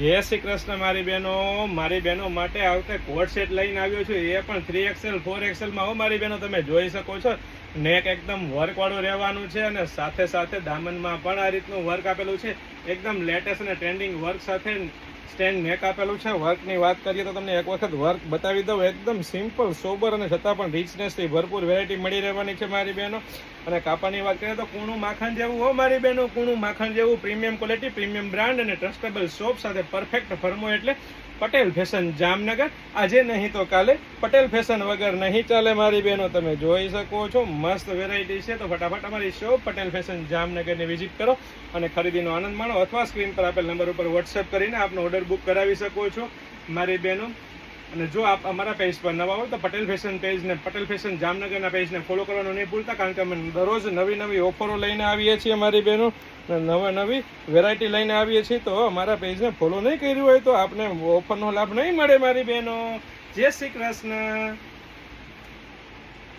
જય શ્રી કૃષ્ણ મારી બહેનો માટે આ વખતે કોટ સેટ લઈને આવ્યો છું, એ પણ 3XL 4XL માં હો મારી બહેનો, તમે જોઈ શકો છો. નેક એકદમ વર્ક વાળું રહેવાનું છે અને સાથે સાથે દામનમાં પણ આ રીતનું વર્ક આપેલું છે, એકદમ લેટેસ્ટ અને ટ્રેન્ડિંગ વર્ક સાથે સ્ટેન્ડ નેક આપેલું છે. વર્કની વાત કરીએ તો તમને એક વખત વર્ક બતાવી દઉં. એકદમ સિમ્પલ સોબર અને છતાં પણ રિચનેસથી ભરપૂર વેરાયટી મળી રહેવાની છે મારી બહેનો. અને કાપડની વાત કરીએ તો કૂણું માખણ જેવું હો મારી બહેનો, કૂણું માખણ જેવું પ્રીમિયમ ક્વોલિટી, પ્રીમિયમ બ્રાન્ડ અને ટ્રસ્ટેબલ શોપ સાથે પરફેક્ટ ફરમો એટલે પટેલ ફેશન જામનગર. આજે નહીં તો કાલે પટેલ ફેશન વગર નહીં ચાલે મારી બહેનો. તમે જોઈ શકો છો મસ્ત વેરાયટી છે, તો ફટાફટ અમારી શોપ પટેલ ફેશન જામનગરની વિઝિટ કરો અને ખરીદીનો આનંદ માણો, અથવા સ્ક્રીન પર આપેલ નંબર ઉપર વોટ્સએપ કરીને આપનો ઓર્ડર બુક કરાવી શકો છો મારી બહેનો. અને જો આપ અમારા પેજ પર નવા હોય તો પટેલ ફેશન પેજને, પટેલ ફેશન જામનગરના પેજને ફોલો કરવાનું નહીં ભૂલતા, કારણ કે અમે દરરોજ નવી નવી ઓફરો લઈને આવીએ છીએ મારી બહેનો, નવી વેરાયટી લઈને આવીએ છીએ. તો અમારા પેજને ફોલો નહીં કર્યું હોય તો આપને ઓફરનો લાભ નહીં મળે મારી બહેનો. જય શ્રી કૃષ્ણ.